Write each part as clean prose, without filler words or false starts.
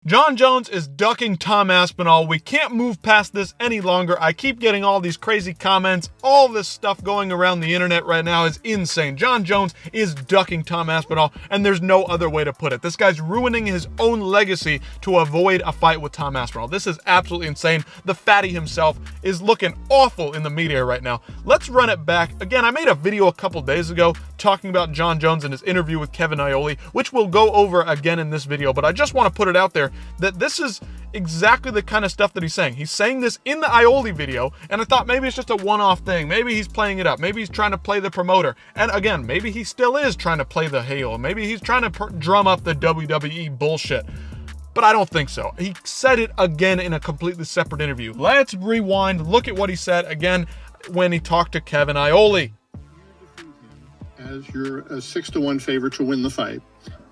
Jon Jones is ducking Tom Aspinall. We can't move past this any longer. I keep getting all these crazy comments. All this stuff going around the internet right now is insane. Jon Jones is ducking Tom Aspinall, and there's no other way to put it. This guy's ruining his own legacy to avoid a fight with Tom Aspinall. This is absolutely insane. The fatty himself is looking awful in the media right now. Let's run it back. Again, I made a video a couple days ago talking about Jon Jones and his interview with Kevin Iole, which we'll go over again in this video, but I just want to put it out there that this is exactly the kind of stuff that he's saying. He's saying this in the Iole video, and I thought maybe it's just a one-off thing. Maybe he's playing it up. Maybe he's trying to play the promoter. And again, maybe he still is trying to play the heel. Maybe he's trying to drum up the WWE bullshit. But I don't think so. He said it again in a completely separate interview. Let's rewind, look at what he said again when he talked to Kevin Iole. As you're a 6-1 favorite to win the fight.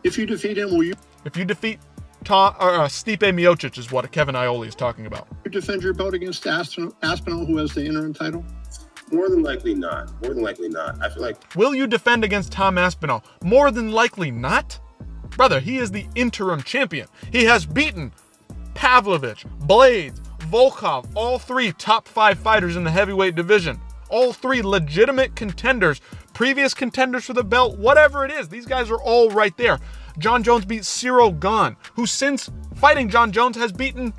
If you defeat him, will you? If you defeat Stipe Miocic is what Kevin Iole is talking about. You defend your belt against Aspinall, who has the interim title? More than likely not. More than likely not. I feel like... Will you defend against Tom Aspinall? More than likely not? Brother, he is the interim champion. He has beaten Pavlovich, Blades, Volkov, all three top 5 fighters in the heavyweight division. All 3 legitimate contenders, previous contenders for the belt, whatever it is. These guys are all right there. Jon Jones beat Cyril Gane, who since fighting Jon Jones has beaten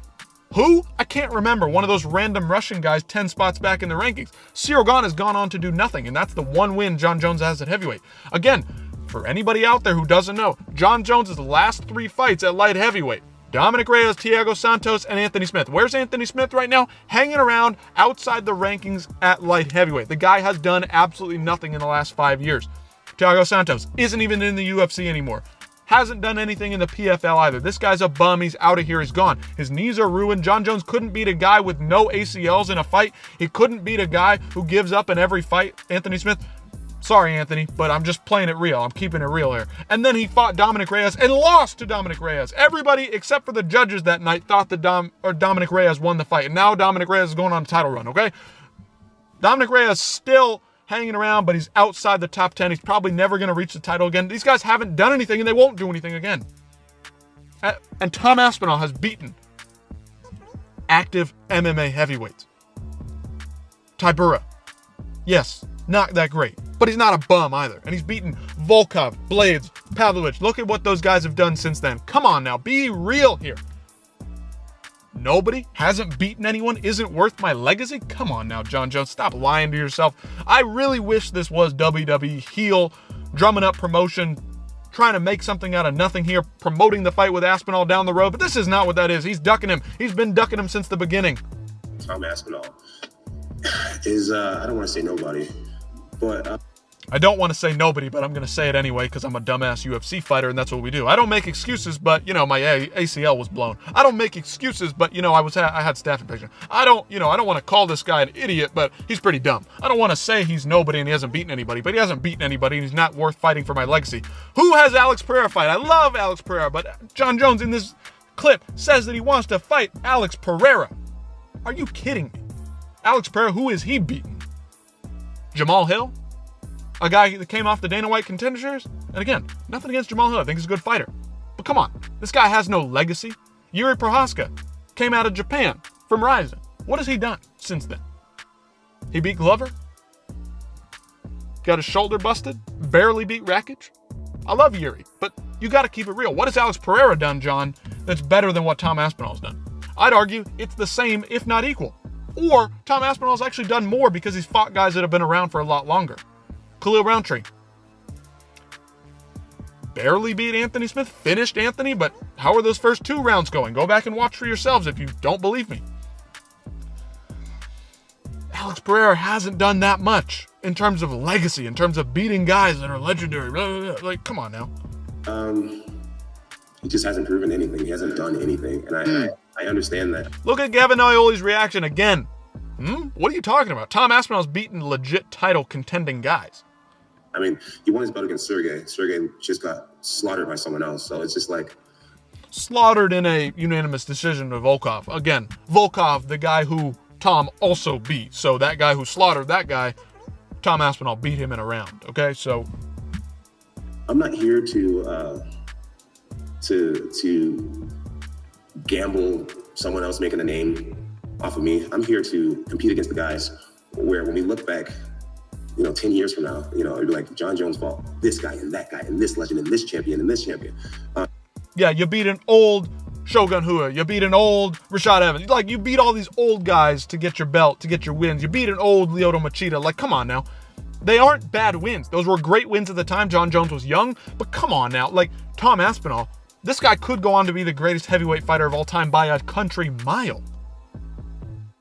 who? I can't remember. One of those random Russian guys 10 spots back in the rankings. Cyril Gane has gone on to do nothing, and that's the one win Jon Jones has at heavyweight. Again, for anybody out there who doesn't know, Jon Jones' last 3 fights at light heavyweight: Dominic Reyes, Thiago Santos, and Anthony Smith. Where's Anthony Smith right now? Hanging around outside the rankings at light heavyweight. The guy has done absolutely nothing in the last 5 years. Thiago Santos isn't even in the UFC anymore. Hasn't done anything in the PFL either. This guy's a bum. He's out of here. He's gone. His knees are ruined. Jon Jones couldn't beat a guy with no ACLs in a fight. He couldn't beat a guy who gives up in every fight. Anthony Smith. Sorry, Anthony, but I'm just playing it real. I'm keeping it real here. And then he fought Dominic Reyes and lost to Dominic Reyes. Everybody except for the judges that night thought that Dominic Reyes won the fight. And now Dominic Reyes is going on a title run, okay? Dominic Reyes still hanging around, but he's outside the top 10. He's probably never going to reach the title again. These guys haven't done anything, and they won't do anything again. And Tom Aspinall has beaten active MMA heavyweights. Tybura. Yes, not that great, but he's not a bum either. And he's beaten Volkov, Blades, Pavlovich. Look at what those guys have done since then. Come on now, be real here. Nobody hasn't beaten anyone, isn't worth my legacy? Come on now, Jon Jones, stop lying to yourself. I really wish this was WWE heel, drumming up promotion, trying to make something out of nothing here, promoting the fight with Aspinall down the road, but this is not what that is. He's ducking him. He's been ducking him since the beginning. Tom Aspinall is, I don't want to say nobody, but... I don't want to say nobody, but I'm going to say it anyway because I'm a dumbass UFC fighter, and that's what we do. I don't make excuses, but, my ACL was blown. I don't make excuses, but, I had staph infection. I don't want to call this guy an idiot, but he's pretty dumb. I don't want to say he's nobody and he hasn't beaten anybody, but he hasn't beaten anybody and he's not worth fighting for my legacy. Who has Alex Pereira fight? I love Alex Pereira, but Jon Jones in this clip says that he wants to fight Alex Pereira. Are you kidding me? Alex Pereira, who is he beating? Jamal Hill? A guy that came off the Dana White Contender Series? And again, nothing against Jamal Hill. I think he's a good fighter. But come on, this guy has no legacy. Yuri Prohaska came out of Japan from Ryzen. What has he done since then? He beat Glover? Got his shoulder busted? Barely beat Rakic? I love Yuri, but you got to keep it real. What has Alex Pereira done, John, that's better than what Tom Aspinall's done? I'd argue it's the same, if not equal. Or Tom Aspinall's actually done more because he's fought guys that have been around for a lot longer. Khalil Roundtree barely beat Anthony Smith, finished Anthony, but how are those first 2 rounds going? Go back and watch for yourselves if you don't believe me. Alex Pereira hasn't done that much in terms of legacy, in terms of beating guys that are legendary. Blah, blah, blah. Like, come on now. He just hasn't proven anything. He hasn't done anything, and I understand that. Look at Kevin Iole's reaction again. What are you talking about? Tom Aspinall's beaten legit title contending guys. I mean, he won his belt against Sergey. Sergey just got slaughtered by someone else. So it's just like... Slaughtered in a unanimous decision to Volkov. Again, Volkov, the guy who Tom also beat. So that guy who slaughtered that guy, Tom Aspinall beat him in a round. Okay, so... I'm not here to gamble someone else making a name off of me. I'm here to compete against the guys where when we look back, 10 years from now, it'd be like John Jones fought this guy and that guy and this legend and this champion and this champion. Yeah, you beat an old Shogun Rua. You beat an old Rashad Evans. Like, you beat all these old guys to get your belt, to get your wins. You beat an old Lyoto Machida. Like, come on now. They aren't bad wins. Those were great wins at the time. John Jones was young, but come on now. Like, Tom Aspinall, this guy could go on to be the greatest heavyweight fighter of all time by a country mile.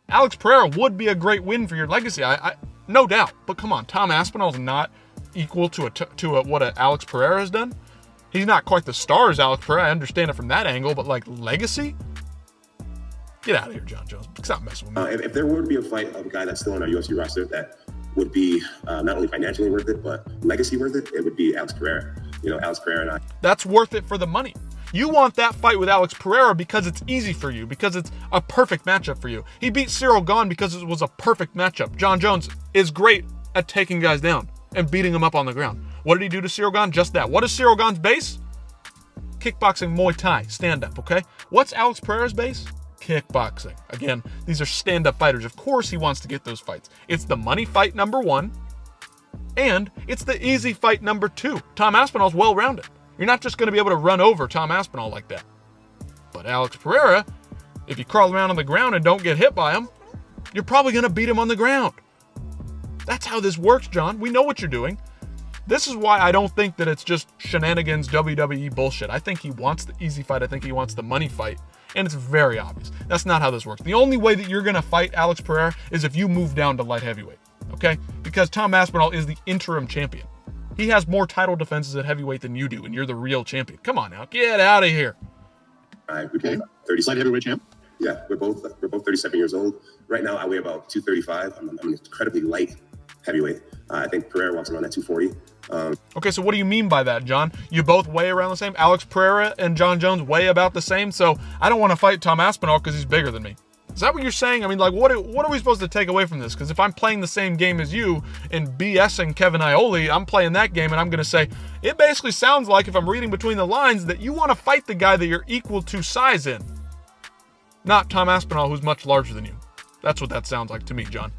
Alex Pereira would be a great win for your legacy, I no doubt. But come on, Tom Aspinall's not equal to what Alex Pereira has done. He's not quite the star as Alex Pereira. I understand it from that angle, but like legacy? Get out of here, John Jones. Stop messing with me. If there were to be a fight of a guy that's still on our UFC roster that would be not only financially worth it, but legacy worth it, it would be Alex Pereira. Alex Pereira and I. That's worth it for the money. You want that fight with Alex Pereira because it's easy for you, because it's a perfect matchup for you. He beat Cyril Gane because it was a perfect matchup. John Jones is great at taking guys down and beating them up on the ground. What did he do to Cyril Gane? Just that. What is Cyril Gane's base? Kickboxing, Muay Thai, stand-up, okay? What's Alex Pereira's base? Kickboxing. Again, these are stand-up fighters. Of course he wants to get those fights. It's the money fight number 1, and it's the easy fight number 2. Tom Aspinall's well-rounded. You're not just going to be able to run over Tom Aspinall like that. But Alex Pereira, if you crawl around on the ground and don't get hit by him, you're probably going to beat him on the ground. That's how this works, John. We know what you're doing. This is why I don't think that it's just shenanigans WWE bullshit. I think he wants the easy fight. I think he wants the money fight. And it's very obvious. That's not how this works. The only way that you're going to fight Alex Pereira is if you move down to light heavyweight. Okay? Because Tom Aspinall is the interim champion. He has more title defenses at heavyweight than you do, and you're the real champion. Come on now. Get out of here. All right, okay. 37. Light heavyweight champ. Yeah, we're both 37 years old. Right now, I weigh about 235. I'm an incredibly light heavyweight. I think Pereira walks around at 240. Okay, so what do you mean by that, John? You both weigh around the same? Alex Pereira and John Jones weigh about the same, so I don't want to fight Tom Aspinall because he's bigger than me. Is that what you're saying? I mean, like, what are we supposed to take away from this? Because if I'm playing the same game as you and BSing Kevin Iole, I'm playing that game and I'm going to say, it basically sounds like, if I'm reading between the lines, that you want to fight the guy that you're equal to size in. Not Tom Aspinall, who's much larger than you. That's what that sounds like to me, John.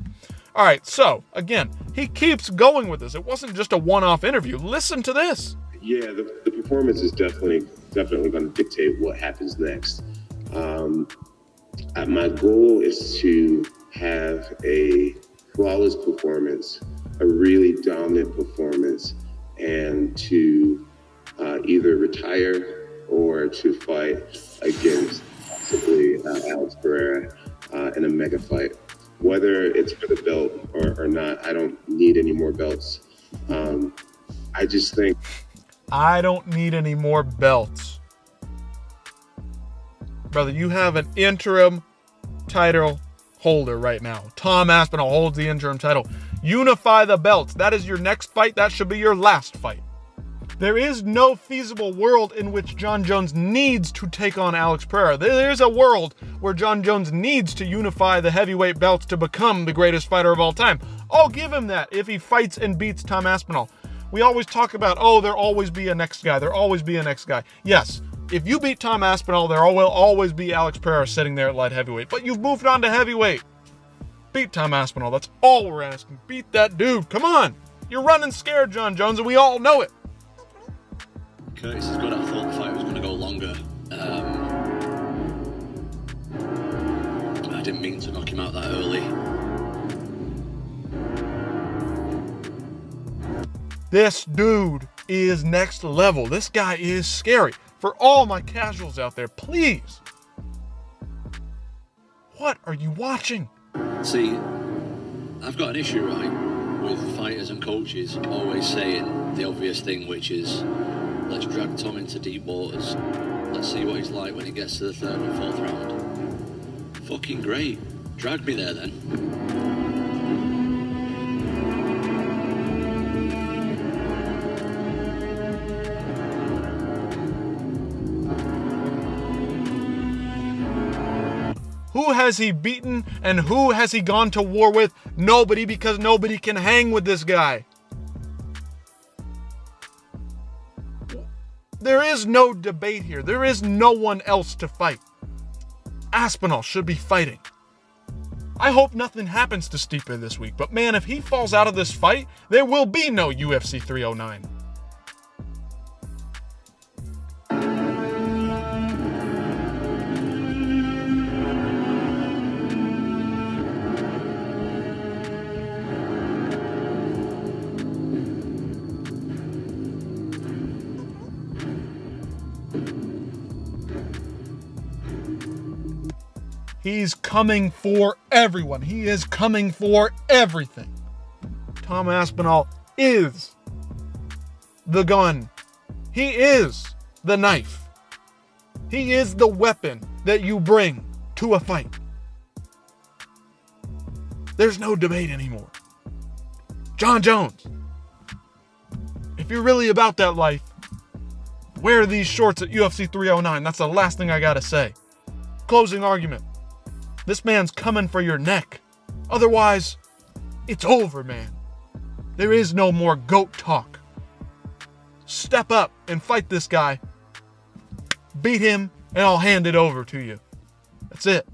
All right, so, again, he keeps going with this. It wasn't just a one-off interview. Listen to this. Yeah, the performance is definitely going to dictate what happens next. My goal is to have a flawless performance, a really dominant performance, and to either retire or to fight against possibly Alex Pereira in a mega fight. Whether it's for the belt or not, I don't need any more belts. I just think... I don't need any more belts. Brother, you have an interim title holder right now. Tom Aspinall holds the interim title. Unify the belts. That is your next fight. That should be your last fight. There is no feasible world in which John Jones needs to take on Alex Pereira. There's a world where John Jones needs to unify the heavyweight belts to become the greatest fighter of all time. I'll give him that if he fights and beats Tom Aspinall. We always talk about, there'll always be a next guy. There'll always be a next guy. Yes, if you beat Tom Aspinall, there will always be Alex Pereira sitting there at light heavyweight. But you've moved on to heavyweight. Beat Tom Aspinall. That's all we're asking. Beat that dude. Come on. You're running scared, John Jones, and we all know it. Curtis is good. I thought the fight was going to go longer. I didn't mean to knock him out that early. This dude is next level. This guy is scary. For all my casuals out there, please. What are you watching? See, I've got an issue, right, with fighters and coaches always saying the obvious thing, which is, let's drag Tom into deep waters. Let's see what he's like when he gets to the third and fourth round. Fucking great. Drag me there then. Who has he beaten and who has he gone to war with? Nobody, because nobody can hang with this guy. There is no debate here. There is no one else to fight. Aspinall should be fighting. I hope nothing happens to Stipe this week, but man, if he falls out of this fight, there will be no UFC 309. He's coming for everyone. He is coming for everything. Tom Aspinall is the gun. He is the knife. He is the weapon that you bring to a fight. There's no debate anymore. John Jones, if you're really about that life, wear these shorts at UFC 309. That's the last thing I gotta say. Closing argument. This man's coming for your neck. Otherwise, it's over, man. There is no more GOAT talk. Step up and fight this guy. Beat him, and I'll hand it over to you. That's it.